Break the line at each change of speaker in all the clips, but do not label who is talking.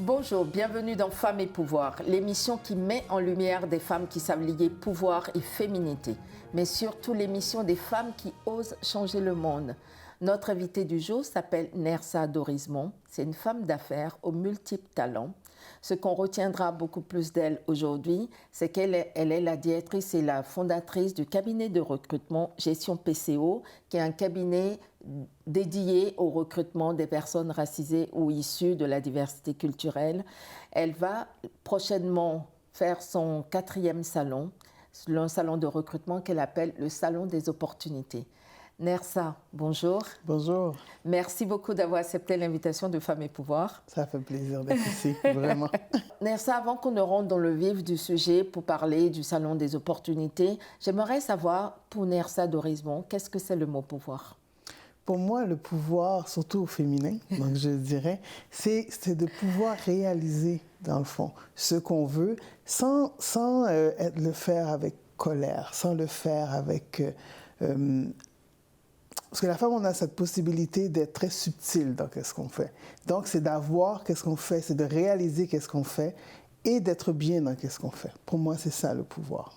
Bonjour, bienvenue dans Femmes et Pouvoir, l'émission qui met en lumière des femmes qui savent lier pouvoir et féminité, mais surtout l'émission des femmes qui osent changer le monde. Notre invitée du jour s'appelle Nersa Dorismond. C'est une femme d'affaires aux multiples talents. Ce qu'on retiendra beaucoup plus d'elle aujourd'hui, c'est qu'elle est la directrice et la fondatrice du cabinet de recrutement Gestion PCO, qui est un cabinet dédié au recrutement des personnes racisées ou issues de la diversité culturelle. Elle va prochainement faire son 4e salon, un salon de recrutement qu'elle appelle le Salon des opportunités. Nersa, bonjour.
Bonjour.
Merci beaucoup d'avoir accepté l'invitation de Femmes et Pouvoir.
Ça fait plaisir d'être ici, vraiment.
Nersa, avant qu'on ne rentre dans le vif du sujet pour parler du Salon des opportunités, j'aimerais savoir, pour Nersa Dorismond, qu'est-ce que c'est le mot pouvoir?
Pour moi, le pouvoir, surtout au féminin, donc je dirais, c'est de pouvoir réaliser, dans le fond, ce qu'on veut sans le faire avec colère, sans le faire avec... Parce que la femme, on a cette possibilité d'être très subtile dans ce qu'on fait. Donc, c'est d'avoir qu'est-ce qu'on fait, c'est de réaliser qu'est-ce qu'on fait et d'être bien dans ce qu'on fait. Pour moi, c'est ça le pouvoir.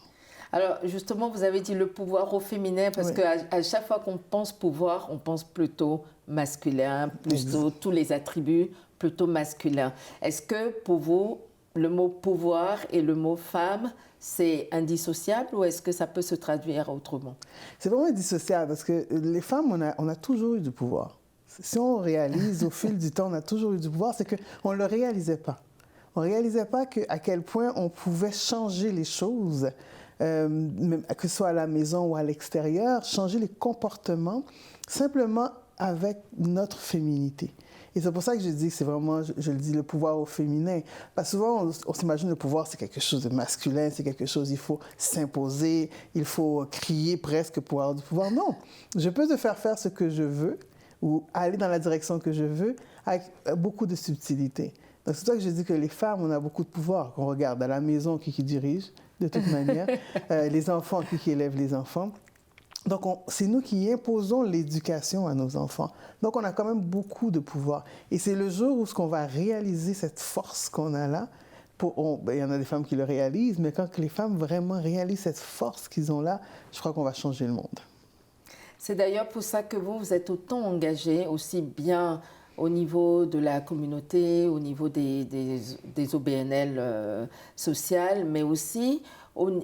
Alors, justement, vous avez dit le pouvoir au féminin, parce
Oui.
qu'à chaque fois qu'on pense pouvoir, on pense plutôt masculin, plutôt tous les attributs plutôt masculins. Est-ce que pour vous, le mot pouvoir et le mot femme, c'est indissociable ou est-ce que ça peut se traduire autrement?
C'est vraiment indissociable parce que les femmes, on a toujours eu du pouvoir. Si on réalise au fil du temps, on a toujours eu du pouvoir, c'est qu'on ne le réalisait pas. On ne réalisait pas à quel point on pouvait changer les choses, que ce soit à la maison ou à l'extérieur, changer les comportements simplement avec notre féminité. Et c'est pour ça que je dis que c'est vraiment, je le dis, le pouvoir au féminin. Parce que souvent, on s'imagine le pouvoir, c'est quelque chose de masculin, c'est quelque chose, il faut s'imposer, il faut crier presque pour avoir du pouvoir. Non, je peux te faire faire ce que je veux ou aller dans la direction que je veux avec beaucoup de subtilité. Donc c'est pour ça que je dis que les femmes, on a beaucoup de pouvoir. Qu'on regarde à la maison qui dirige, de toute manière, les enfants qui élèvent les enfants. Donc, c'est nous qui imposons l'éducation à nos enfants. Donc, on a quand même beaucoup de pouvoir. Et c'est le jour où on va réaliser cette force qu'on a là. Il y en a des femmes qui le réalisent, mais quand les femmes vraiment réalisent cette force qu'ils ont là, je crois qu'on va changer le monde.
C'est d'ailleurs pour ça que vous êtes autant engagée, aussi bien au niveau de la communauté, au niveau des OBNL sociales, mais aussi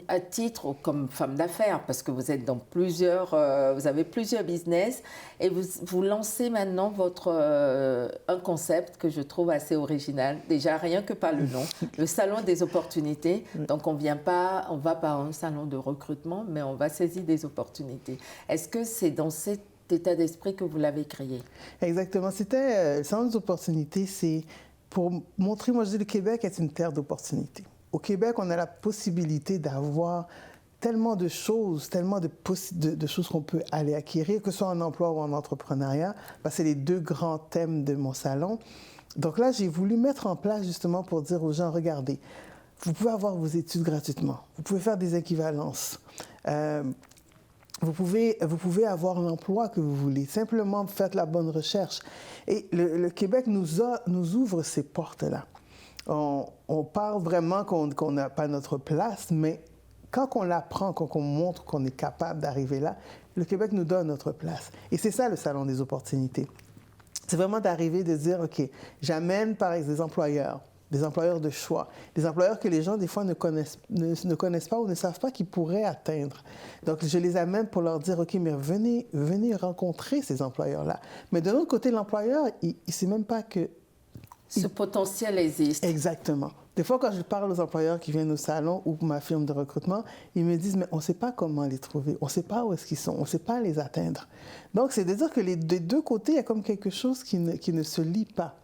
à titre comme femme d'affaires, parce que vous êtes dans vous avez plusieurs business et vous lancez maintenant un concept que je trouve assez original, déjà rien que par le nom, le Salon des opportunités. Donc on va pas à un salon de recrutement, mais on va saisir des opportunités. Est-ce que c'est dans cet état d'esprit que vous l'avez créé?
Exactement. C'était le Salon des opportunités, c'est pour montrer, moi je dis, le Québec est une terre d'opportunités. Au Québec, on a la possibilité d'avoir tellement de choses, tellement de choses qu'on peut aller acquérir, que ce soit en emploi ou en entrepreneuriat. C'est les deux grands thèmes de mon salon. Donc là, j'ai voulu mettre en place justement pour dire aux gens, regardez, vous pouvez avoir vos études gratuitement, vous pouvez faire des équivalences, vous pouvez avoir l'emploi que vous voulez, simplement faites la bonne recherche. Et le Québec nous ouvre ces portes-là. On parle vraiment qu'on n'a pas notre place, mais quand on l'apprend, quand on montre qu'on est capable d'arriver là, le Québec nous donne notre place. Et c'est ça le Salon des opportunités. C'est vraiment d'arriver, de dire, OK, j'amène par exemple des employeurs de choix, des employeurs que les gens, des fois, ne connaissent pas ou ne savent pas qu'ils pourraient atteindre. Donc, je les amène pour leur dire, OK, mais venez rencontrer ces employeurs-là. Mais de l'autre côté, l'employeur, il ne sait même pas que...
Ce potentiel existe.
Exactement. Des fois, quand je parle aux employeurs qui viennent au salon ou pour ma firme de recrutement, ils me disent, mais on ne sait pas comment les trouver, on ne sait pas où est-ce qu'ils sont, on ne sait pas les atteindre. Donc, c'est de dire que des deux côtés, il y a comme quelque chose qui ne se lie pas.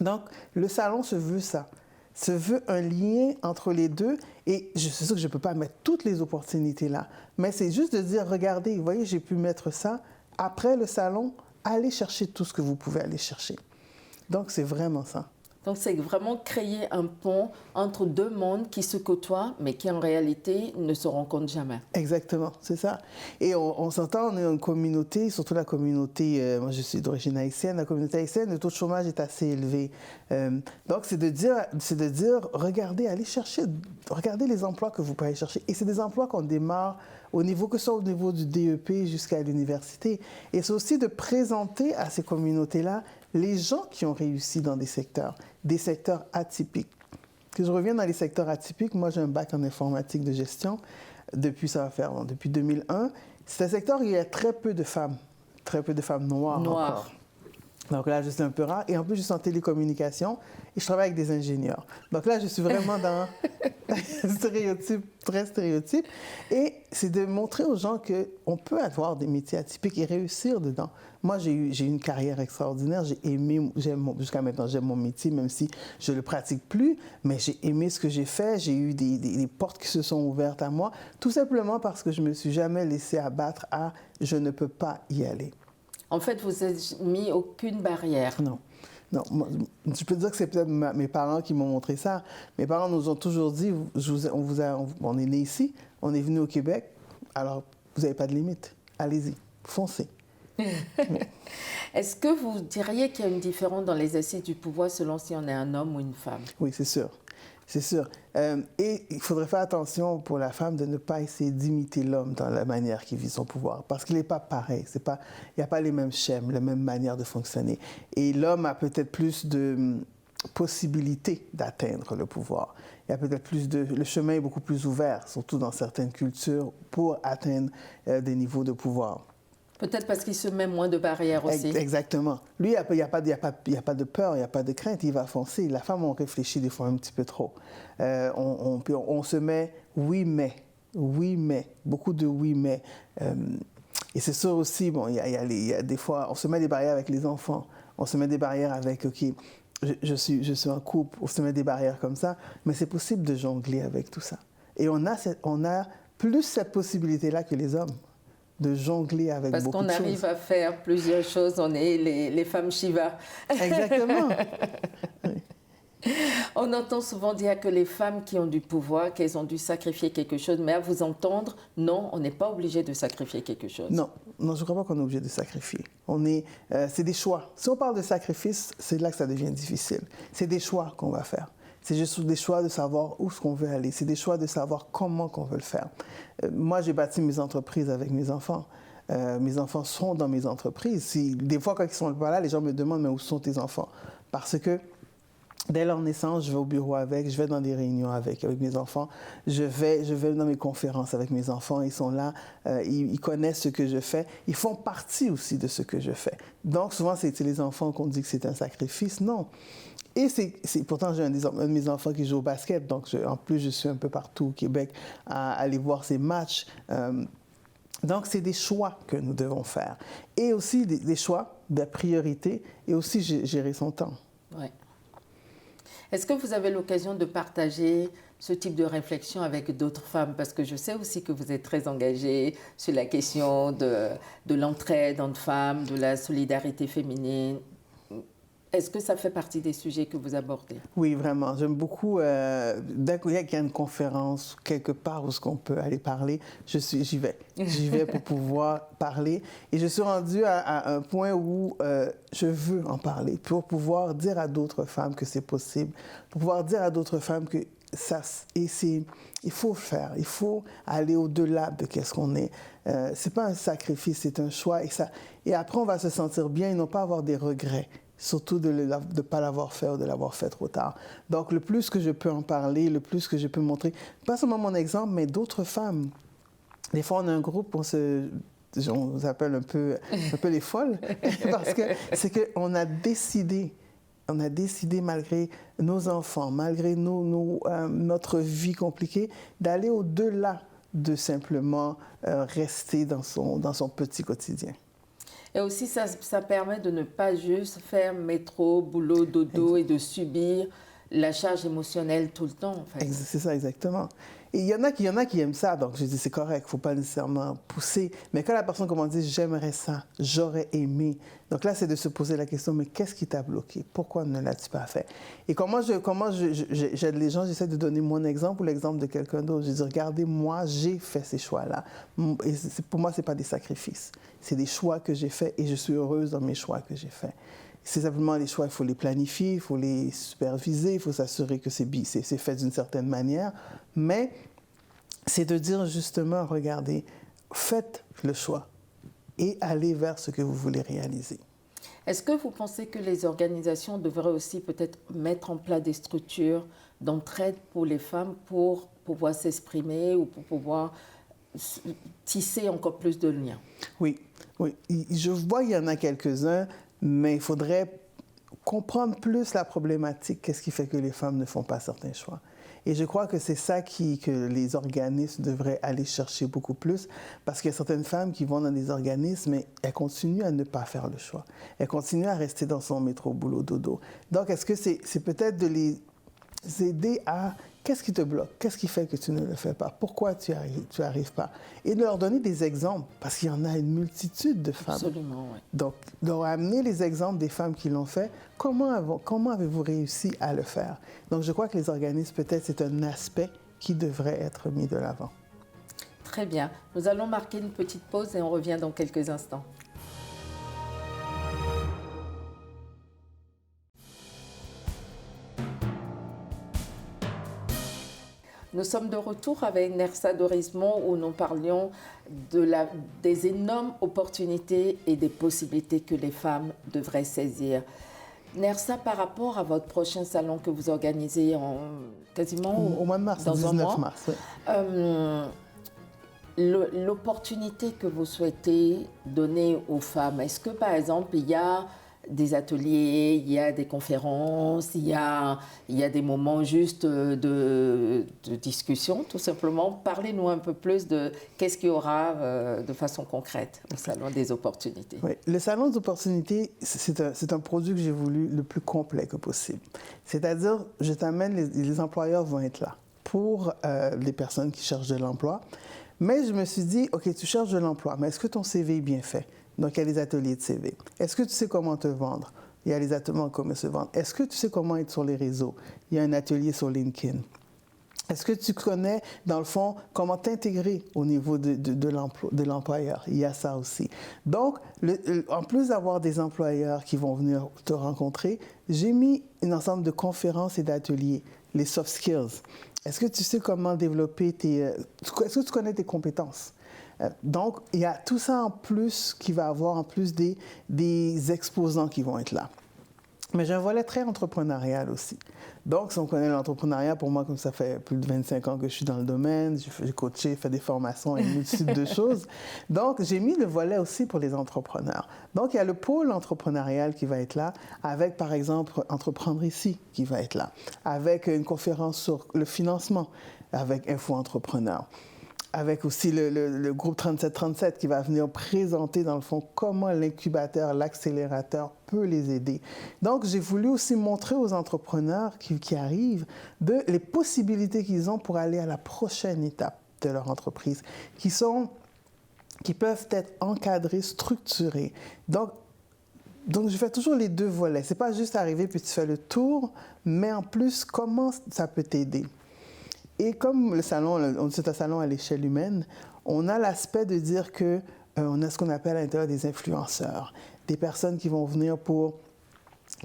Donc, le salon se veut ça, se veut un lien entre les deux. Et je suis sûre que je ne peux pas mettre toutes les opportunités là, mais c'est juste de dire, regardez, vous voyez, j'ai pu mettre ça. Après le salon, allez chercher tout ce que vous pouvez aller chercher. Donc, c'est vraiment ça.
Donc, c'est vraiment créer un pont entre deux mondes qui se côtoient, mais qui en réalité ne se rencontrent jamais.
Exactement, c'est ça. Et on s'entend, on est une communauté, surtout la communauté, moi je suis d'origine haïtienne, la communauté haïtienne, le taux de chômage est assez élevé. Donc, c'est de dire, regardez, allez chercher, regardez les emplois que vous pouvez aller chercher. Et c'est des emplois qu'on démarre au niveau, que ce soit au niveau du DEP jusqu'à l'université. Et c'est aussi de présenter à ces communautés-là les gens qui ont réussi dans des secteurs atypiques. Que je revienne dans les secteurs atypiques, moi j'ai un bac en informatique de gestion depuis 2001. C'est un secteur où il y a très peu de femmes noires encore. Donc là, je suis un peu rare. Et en plus, je suis en télécommunication et je travaille avec des ingénieurs. Donc là, je suis vraiment dans très stéréotype. Et c'est de montrer aux gens qu'on peut avoir des métiers atypiques et réussir dedans. Moi, j'ai eu une carrière extraordinaire. Jusqu'à maintenant, j'aime mon métier, même si je ne le pratique plus. Mais j'ai aimé ce que j'ai fait. J'ai eu des portes qui se sont ouvertes à moi, tout simplement parce que je ne me suis jamais laissée abattre à « je ne peux pas y aller ».
En fait, vous n'avez mis aucune barrière.
Non. Moi, je peux dire que c'est peut-être mes parents qui m'ont montré ça. Mes parents nous ont toujours dit, on est né ici, on est venu au Québec, alors vous n'avez pas de limite. Allez-y, foncez.
Est-ce que vous diriez qu'il y a une différence dans l'exercice du pouvoir selon si on est un homme ou une femme?
Oui, c'est sûr. C'est sûr. Et il faudrait faire attention pour la femme de ne pas essayer d'imiter l'homme dans la manière qu'il vit son pouvoir. Parce qu'il n'est pas pareil. Il n'y a pas les mêmes schèmes, les mêmes manières de fonctionner. Et l'homme a peut-être plus de possibilités d'atteindre le pouvoir. Il y a peut-être le chemin est beaucoup plus ouvert, surtout dans certaines cultures, pour atteindre des niveaux de pouvoir.
Peut-être parce qu'il se met moins de barrières aussi.
Exactement. Lui, il n'y a pas de peur, il n'y a pas de crainte, il va foncer. La femme, on réfléchit des fois un petit peu trop. On se met oui, mais, beaucoup de oui, mais. Et c'est sûr aussi, bon, il y a des fois, on se met des barrières avec les enfants, on se met des barrières avec, OK, je suis en couple, on se met des barrières comme ça, mais c'est possible de jongler avec tout ça. Et on a plus cette possibilité-là que les hommes, de jongler avec beaucoup de choses.
Parce qu'on arrive à faire plusieurs choses, on est les femmes Shiva.
Exactement. Oui.
On entend souvent dire que les femmes qui ont du pouvoir, qu'elles ont dû sacrifier quelque chose, mais à vous entendre, non, on n'est pas obligé de sacrifier quelque chose.
Non, je ne crois pas qu'on est obligé de sacrifier. C'est des choix. Si on parle de sacrifice, c'est là que ça devient difficile. C'est des choix qu'on va faire. C'est juste des choix de savoir où est-ce qu'on veut aller. C'est des choix de savoir comment qu'on veut le faire. Moi, j'ai bâti mes entreprises avec mes enfants. Mes enfants sont dans mes entreprises. Des fois, quand ils ne sont pas là, les gens me demandent « mais où sont tes enfants ?» Parce que dès leur naissance, je vais au bureau avec, je vais dans des réunions avec mes enfants. Je vais dans mes conférences avec mes enfants. Ils sont là, ils connaissent ce que je fais. Ils font partie aussi de ce que je fais. Donc, souvent, c'est les enfants qu'on dit que c'est un sacrifice. Non. Et pourtant, j'ai un de mes enfants qui joue au basket, donc en plus, je suis un peu partout au Québec à aller voir ses matchs. Donc, c'est des choix que nous devons faire. Et aussi des choix, des priorités, et aussi gérer son temps.
Oui. Est-ce que vous avez l'occasion de partager ce type de réflexion avec d'autres femmes? Parce que je sais aussi que vous êtes très engagée sur la question de l'entraide entre femmes, de la solidarité féminine. Est-ce que ça fait partie des sujets que vous abordez?
Oui, vraiment. J'aime beaucoup. Dès qu'il y a une conférence quelque part où on peut aller parler, j'y vais. J'y vais pour pouvoir parler. Et je suis rendue à un point où je veux en parler, pour pouvoir dire à d'autres femmes que c'est possible, pour pouvoir dire à d'autres femmes que il faut faire, il faut aller au-delà de ce qu'on est. C'est pas un sacrifice, c'est un choix. Et après, on va se sentir bien et non pas avoir des regrets. Surtout de ne pas l'avoir fait ou de l'avoir fait trop tard. Donc, le plus que je peux en parler, le plus que je peux montrer, pas seulement mon exemple, mais d'autres femmes. Des fois, on a un groupe, on vous appelle un peu les folles, parce que c'est qu'on a décidé malgré nos enfants, malgré notre vie compliquée, d'aller au-delà de simplement rester dans son petit quotidien.
Et aussi, ça permet de ne pas juste faire métro, boulot, dodo et de subir la charge émotionnelle tout le temps, en fait.
C'est ça, exactement. Et il y en a qui aiment ça, donc je dis c'est correct, il ne faut pas nécessairement pousser. Mais quand la personne commence à dire j'aimerais ça, j'aurais aimé, donc là c'est de se poser la question, mais qu'est-ce qui t'a bloqué? Pourquoi ne l'as-tu pas fait? Et j'aide les gens, j'essaie de donner mon exemple ou l'exemple de quelqu'un d'autre. Je dis regardez, moi j'ai fait ces choix-là. Et pour moi, ce n'est pas des sacrifices, c'est des choix que j'ai faits et je suis heureuse dans mes choix que j'ai faits. C'est simplement les choix, il faut les planifier, il faut les superviser, il faut s'assurer que c'est fait d'une certaine manière. Mais c'est de dire justement, regardez, faites le choix et allez vers ce que vous voulez réaliser.
Est-ce que vous pensez que les organisations devraient aussi peut-être mettre en place des structures d'entraide pour les femmes pour pouvoir s'exprimer ou pour pouvoir tisser encore plus de liens?
Oui, oui. Je vois qu'il y en a quelques-uns, mais il faudrait comprendre plus la problématique, qu'est-ce qui fait que les femmes ne font pas certains choix. Et je crois que c'est ça que les organismes devraient aller chercher beaucoup plus, parce qu'il y a certaines femmes qui vont dans des organismes, mais elles continuent à ne pas faire le choix. Elles continuent à rester dans son métro, boulot, dodo. Donc, est-ce que c'est peut-être de les aider à... Qu'est-ce qui te bloque? Qu'est-ce qui fait que tu ne le fais pas? Pourquoi tu arrives pas? Et de leur donner des exemples, parce qu'il y en a une multitude de femmes.
Absolument, oui.
Donc, leur amener les exemples des femmes qui l'ont fait. Comment avez-vous réussi à le faire? Donc, je crois que les organismes, peut-être, c'est un aspect qui devrait être mis de l'avant.
Très bien. Nous allons marquer une petite pause et on revient dans quelques instants. Nous sommes de retour avec Nersa Dorismond où nous parlions des énormes opportunités et des possibilités que les femmes devraient saisir. Nersa, par rapport à votre prochain salon que vous organisez quasiment
au mois de mars,
dans
19 mars. Oui.
L'opportunité que vous souhaitez donner aux femmes, est-ce que par exemple il y a des ateliers, il y a des conférences, il y a des moments juste de discussion, tout simplement. Parlez-nous un peu plus de qu'est-ce qu'il y aura de façon concrète au Salon des opportunités.
Oui, le Salon des opportunités, c'est un produit que j'ai voulu le plus complet que possible. C'est-à-dire, je t'amène, les employeurs vont être là pour les personnes qui cherchent de l'emploi. Mais je me suis dit, OK, tu cherches de l'emploi, mais est-ce que ton CV est bien fait? Donc, il y a les ateliers de CV. Est-ce que tu sais comment te vendre? Il y a les ateliers en comment se vendre. Est-ce que tu sais comment être sur les réseaux? Il y a un atelier sur LinkedIn. Est-ce que tu connais, dans le fond, comment t'intégrer au niveau de l'employeur? Il y a ça aussi. Donc, en plus d'avoir des employeurs qui vont venir te rencontrer, j'ai mis un ensemble de conférences et d'ateliers, les soft skills. Est-ce que tu sais comment développer est-ce que tu connais tes compétences? Donc, il y a tout ça en plus qui va avoir, en plus des exposants qui vont être là. Mais j'ai un volet très entrepreneurial aussi. Donc, si on connaît l'entrepreneuriat, pour moi, comme ça fait plus de 25 ans que je suis dans le domaine, j'ai coaché, fait des formations et une multitude de choses. Donc, j'ai mis le volet aussi pour les entrepreneurs. Donc, il y a le pôle entrepreneurial qui va être là, avec, par exemple, Entreprendre ici qui va être là, avec une conférence sur le financement, avec Info Entrepreneur, avec aussi le groupe 3737 qui va venir présenter, dans le fond, comment l'incubateur, l'accélérateur peut les aider. Donc, j'ai voulu aussi montrer aux entrepreneurs qui arrivent les possibilités qu'ils ont pour aller à la prochaine étape de leur entreprise, qui peuvent être encadrées, structurées. Donc, je fais toujours les deux volets. Ce n'est pas juste arriver puis tu fais le tour, mais en plus, comment ça peut t'aider. Et comme c'est un salon à l'échelle humaine, on a l'aspect de dire qu'on a ce qu'on appelle à l'intérieur des influenceurs, des personnes qui vont venir pour,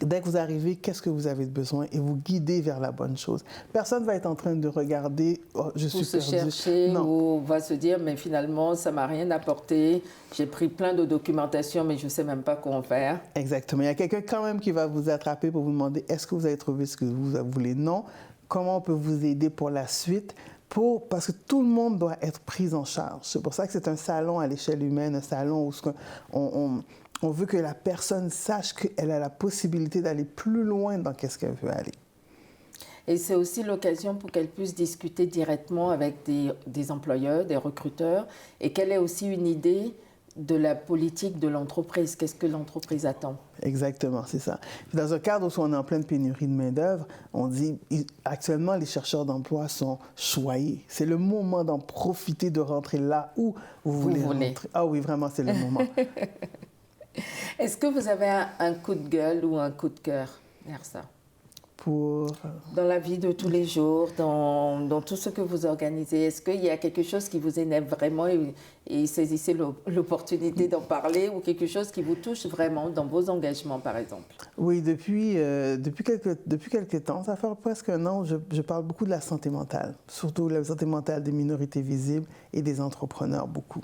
dès que vous arrivez, qu'est-ce que vous avez besoin et vous guider vers la bonne chose. Personne ne va être en train de regarder, je suis perdu.
Se chercher ou va se dire, mais finalement, ça ne m'a rien apporté. J'ai pris plein de documentation, mais je ne sais même pas comment faire.
Exactement. Il y a quelqu'un quand même qui va vous attraper pour vous demander, est-ce que vous avez trouvé ce que vous voulez? Non. Comment on peut vous aider pour la suite? Parce que tout le monde doit être pris en charge. C'est pour ça que c'est un salon à l'échelle humaine, un salon où on veut que la personne sache qu'elle a la possibilité d'aller plus loin dans ce qu'elle veut aller.
Et c'est aussi l'occasion pour qu'elle puisse discuter directement avec des employeurs, des recruteurs, et qu'elle ait aussi une idée de la politique de l'entreprise. Qu'est-ce que l'entreprise attend?
Exactement, c'est ça. Dans un cadre où on est en pleine pénurie de main-d'œuvre, on dit actuellement les chercheurs d'emploi sont choyés. C'est le moment d'en profiter, de rentrer là où vous voulez rentrer. Ah oui, vraiment, c'est le moment.
Est-ce que vous avez un coup de gueule ou un coup de cœur vers ça? Dans la vie de tous les jours, dans tout ce que vous organisez, est-ce qu'il y a quelque chose qui vous énerve vraiment et saisissez l'opportunité d'en parler, ou quelque chose qui vous touche vraiment dans vos engagements, par exemple?
Oui, depuis quelques temps, ça fait presque un an, je parle beaucoup de la santé mentale, surtout la santé mentale des minorités visibles et des entrepreneurs, beaucoup.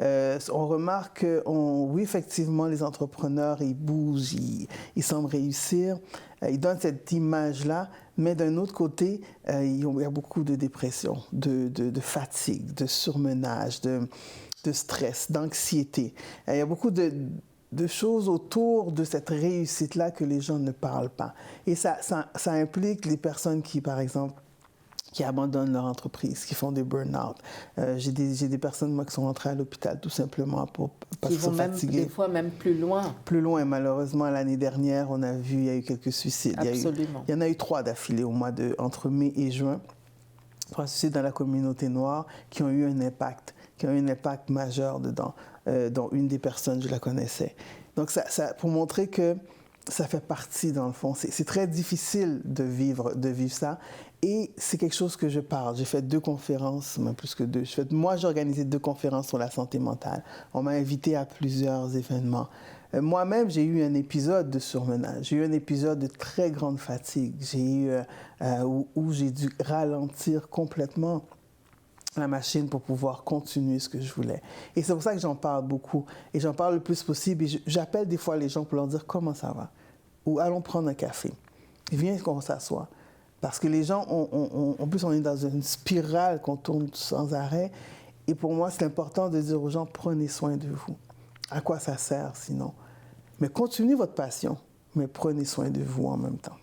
On remarque que, oui, effectivement, les entrepreneurs, ils bougent, ils semblent réussir, ils donnent cette image-là, mais d'un autre côté, il y a beaucoup de dépression, de fatigue, de surmenage, de stress, d'anxiété. Il y a beaucoup de choses autour de cette réussite-là que les gens ne parlent pas. Et ça implique les personnes qui, par exemple, qui abandonnent leur entreprise, qui font des burn-out. J'ai des personnes, moi, qui sont rentrées à l'hôpital tout simplement parce qu'ils sont fatigués.
Des fois même plus loin.
Plus loin, malheureusement. L'année dernière, on a vu, il y a eu quelques suicides.
Absolument.
Il y en a eu 3 d'affilée entre mai et juin. 3 suicides dans la communauté noire qui ont eu un impact majeur dedans, dont une des personnes, je la connaissais. Donc, pour montrer que ça fait partie, dans le fond. C'est très difficile de vivre ça. Et c'est quelque chose que je parle. J'ai fait 2 conférences, même plus que 2. Moi, j'ai organisé 2 conférences sur la santé mentale. On m'a invité à plusieurs événements. Moi-même, j'ai eu un épisode de surmenage. J'ai eu un épisode de très grande fatigue. Où j'ai dû ralentir complètement la machine pour pouvoir continuer ce que je voulais. Et c'est pour ça que j'en parle beaucoup. Et j'en parle le plus possible. Et j'appelle des fois les gens pour leur dire comment ça va. Ou allons prendre un café. Viens qu'on s'assoie. Parce que les gens, en plus, on est dans une spirale qu'on tourne sans arrêt. Et pour moi, c'est important de dire aux gens, prenez soin de vous. À quoi ça sert sinon? Mais continuez votre passion, mais prenez soin de vous en même temps.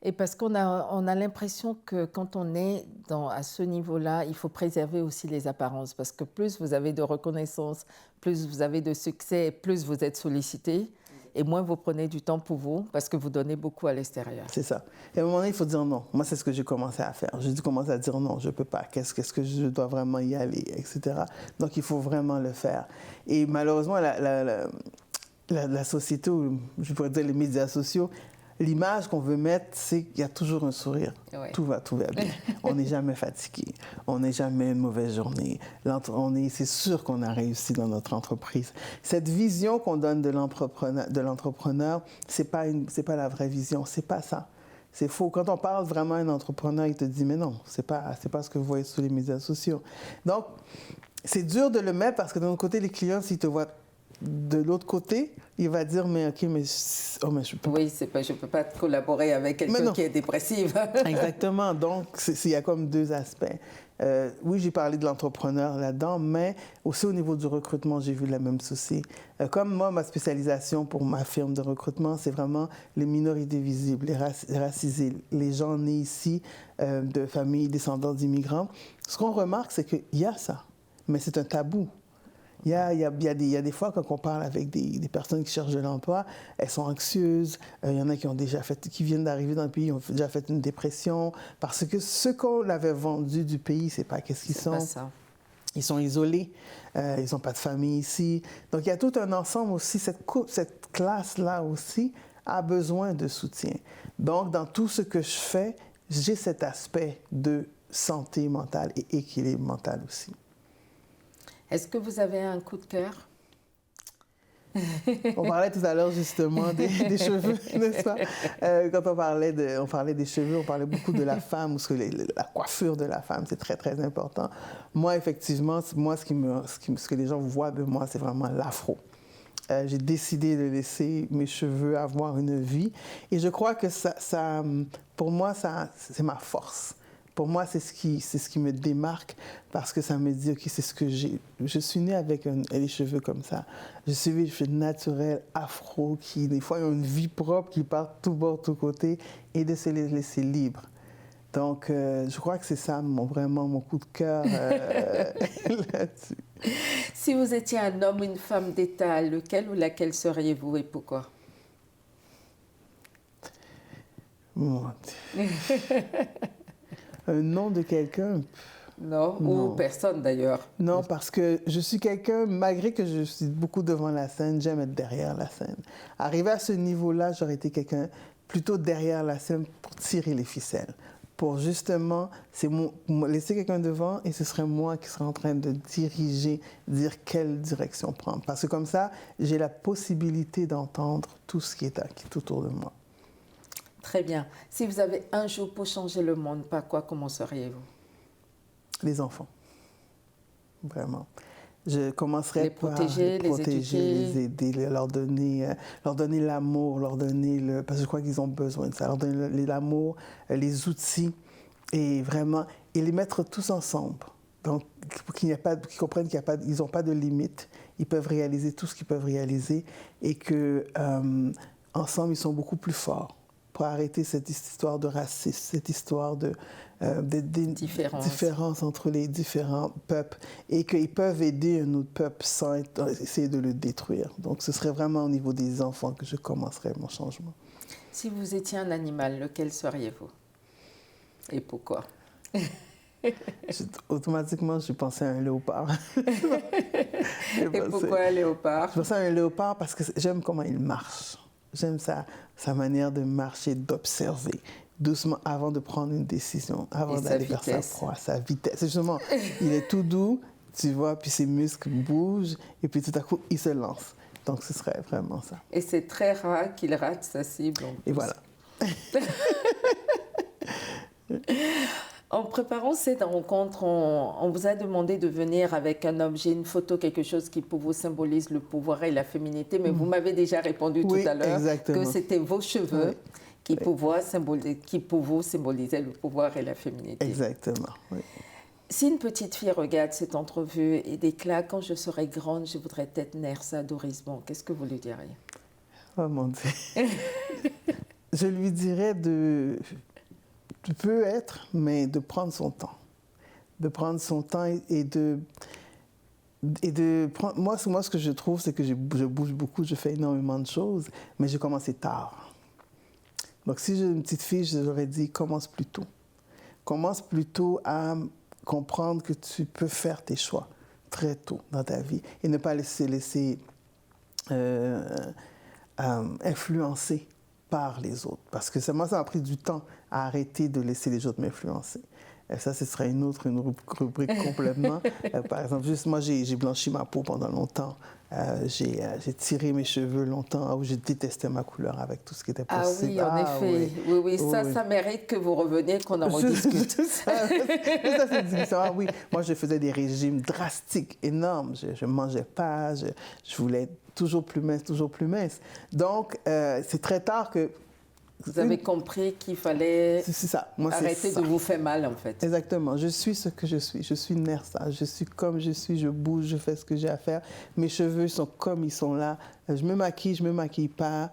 Et parce qu'on a l'impression que quand on est à ce niveau-là, il faut préserver aussi les apparences. Parce que plus vous avez de reconnaissance, plus vous avez de succès, plus vous êtes sollicité, et moins vous prenez du temps pour vous, parce que vous donnez beaucoup à l'extérieur.
C'est ça. Et à un moment donné, il faut dire non. Moi, c'est ce que j'ai commencé à faire. J'ai dû commencer à dire non, je ne peux pas. Qu'est-ce que je dois vraiment y aller, etc. Donc, il faut vraiment le faire. Et malheureusement, la société, ou je pourrais dire les médias sociaux, l'image qu'on veut mettre, c'est qu'il y a toujours un sourire. Oui. Tout va bien. On n'est jamais fatigué. On n'est jamais une mauvaise journée. C'est sûr qu'on a réussi dans notre entreprise. Cette vision qu'on donne de l'entrepreneur, c'est pas la vraie vision. C'est pas ça. C'est faux. Quand on parle vraiment à un entrepreneur, il te dit, mais non, c'est pas ce que vous voyez sur les médias sociaux. Donc, c'est dur de le mettre parce que d'un autre côté, les clients, s'ils te voient de l'autre côté, il va dire, mais OK, mais je peux pas.
Oui, je ne peux pas collaborer avec quelqu'un qui est dépressif.
Exactement. Donc, il y a comme 2 aspects. Oui, j'ai parlé de l'entrepreneur là-dedans, mais aussi au niveau du recrutement, j'ai vu la même souci. Comme moi, ma spécialisation pour ma firme de recrutement, c'est vraiment les minorités visibles, les racisés, les gens nés ici de familles descendantes d'immigrants. Ce qu'on remarque, c'est qu'il y a ça, mais c'est un tabou. Il y a des fois, quand on parle avec des personnes qui cherchent de l'emploi, elles sont anxieuses. Il y en a qui viennent d'arriver dans le pays, ont déjà fait une dépression. Parce que ce qu'on avait vendu du pays, c'est pas qu'est-ce qu'ils sont.
Pas ça.
Ils sont isolés. Ils n'ont pas de famille ici. Donc, il y a tout un ensemble aussi. Cette classe-là aussi a besoin de soutien. Donc, dans tout ce que je fais, j'ai cet aspect de santé mentale et équilibre mental aussi.
Est-ce que vous avez un coup de cœur?
On parlait tout à l'heure justement des cheveux, n'est-ce pas? Quand on parlait des cheveux, on parlait beaucoup de la femme, ou la coiffure de la femme, c'est très, très important. Moi, effectivement, ce que les gens voient de moi, c'est vraiment l'afro. J'ai décidé de laisser mes cheveux avoir une vie. Et je crois que pour moi, c'est ma force. Pour moi, c'est ce qui me démarque parce que ça me dit, OK, c'est ce que j'ai. Je suis née avec les cheveux comme ça. Je suis les cheveux naturels, afro, qui, des fois, ont une vie propre, qui partent tout bord, tout côté, et de se les laisser libres. Donc, je crois que c'est ça, vraiment, mon coup de cœur là-dessus.
Si vous étiez un homme ou une femme d'État, lequel ou laquelle seriez-vous et pourquoi?
Mon Dieu. Un nom de quelqu'un?
Non,
Non.
ou personne d'ailleurs.
Non, parce que je suis quelqu'un, malgré que je suis beaucoup devant la scène, j'aime être derrière la scène. Arrivé à ce niveau-là, j'aurais été quelqu'un plutôt derrière la scène pour tirer les ficelles. Pour justement, laisser quelqu'un devant et ce serait moi qui serais en train de diriger, dire quelle direction prendre. Parce que comme ça, j'ai la possibilité d'entendre tout ce qui est autour de moi.
Très bien. Si vous avez un jour pour changer le monde, par quoi commenceriez-vous?
Les enfants. Vraiment. Je commencerai par
protéger,
les protéger,
les
aider, leur donner l'amour, parce que je crois qu'ils ont besoin de ça, leur donner l'amour, les outils, et vraiment, et les mettre tous ensemble. Donc, pour qu'ils comprennent qu'ils n'ont pas de limite, ils peuvent réaliser tout ce qu'ils peuvent réaliser, et que ensemble, ils sont beaucoup plus forts pour arrêter cette histoire de racisme, cette histoire de différence entre les différents peuples et qu'ils peuvent aider un autre peuple sans essayer de le détruire. Donc, ce serait vraiment au niveau des enfants que je commencerais mon changement.
Si vous étiez un animal, lequel seriez-vous? Et pourquoi?
Automatiquement, je pensais à un léopard.
Et pourquoi un léopard?
Je pensais à un léopard parce que j'aime comment il marche. J'aime sa manière de marcher, d'observer doucement avant de prendre une décision, avant d'aller vers sa proie, sa vitesse. Justement, il est tout doux, tu vois, puis ses muscles bougent, et puis tout à coup, il se lance. Donc, ce serait vraiment ça.
Et c'est très rare qu'il rate sa cible.
Et voilà.
En préparant cette rencontre, on vous a demandé de venir avec un objet, une photo, quelque chose qui pour vous symbolise le pouvoir et la féminité, mais vous m'avez déjà répondu tout à l'heure que c'était vos cheveux qui pour vous symbolisaient le pouvoir et la féminité.
Exactement, oui.
Si une petite fille regarde cette entrevue et déclare « Quand je serai grande, je voudrais être Nersa Dorismond », qu'est-ce que vous lui diriez?
Oh mon Dieu. Je lui dirais de peut-être, mais de prendre son temps. De prendre son temps et de prendre... Moi, ce que je trouve, c'est que je bouge beaucoup, je fais énormément de choses, mais j'ai commencé tard. Donc, si j'ai une petite fille, je leur ai dit, commence plus tôt. Commence plus tôt à comprendre que tu peux faire tes choix très tôt dans ta vie et ne pas se laisser influencer par les autres. Parce que ça m'a pris du temps à arrêter de laisser les autres m'influencer. Et ça, ce serait une rubrique complètement. Par exemple, juste moi, j'ai blanchi ma peau pendant longtemps. J'ai tiré mes cheveux longtemps où je détestais ma couleur avec tout ce qui était possible.
Ah oui, en effet. Oui. Ça mérite que vous reveniez, qu'on en rediscute.
ça, c'est difficile. Ah oui, moi, je faisais des régimes drastiques, énormes. Je ne mangeais pas, je voulais être toujours plus mince. Donc, c'est très tard que...
Vous avez compris qu'il fallait arrêter de vous faire mal, en fait.
Exactement. Je suis ce que je suis. Je suis Nersa. Je suis comme je suis. Je bouge, je fais ce que j'ai à faire. Mes cheveux sont comme ils sont là. Je me maquille pas.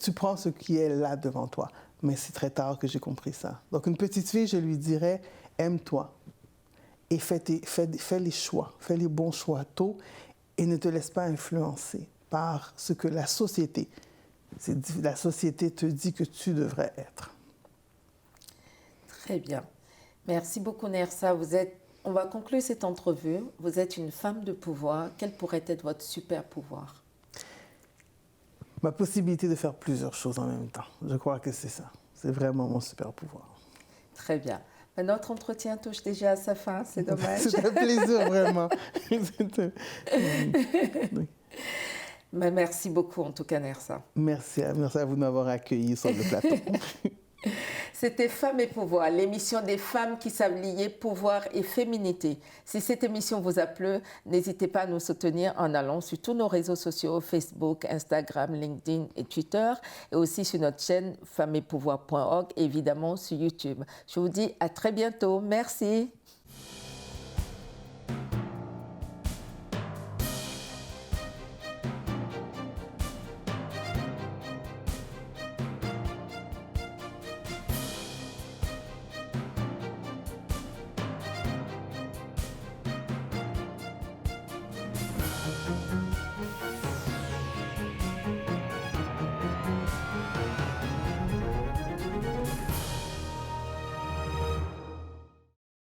Tu prends ce qui est là devant toi. Mais c'est très tard que j'ai compris ça. Donc, une petite fille, je lui dirais, aime-toi. Et fais les choix. Fais les bons choix tôt. Et ne te laisse pas influencer par ce que la société te dit que tu devrais être.
Très bien. Merci beaucoup, Nersa. On va conclure cette entrevue. Vous êtes une femme de pouvoir. Quel pourrait être votre super pouvoir?
Ma possibilité de faire plusieurs choses en même temps. Je crois que c'est ça. C'est vraiment mon super pouvoir.
Très bien. Notre entretien touche déjà à sa fin. C'est dommage.
C'est un plaisir, vraiment.
Mais merci beaucoup, en tout cas, Nersa.
Merci à vous de m'avoir accueilli sur le plateau.
C'était Femmes et Pouvoir, l'émission des femmes qui savent lier pouvoir et féminité. Si cette émission vous a plu, n'hésitez pas à nous soutenir en allant sur tous nos réseaux sociaux, Facebook, Instagram, LinkedIn et Twitter, et aussi sur notre chaîne femmesetpouvoir.org, et évidemment sur YouTube. Je vous dis à très bientôt. Merci.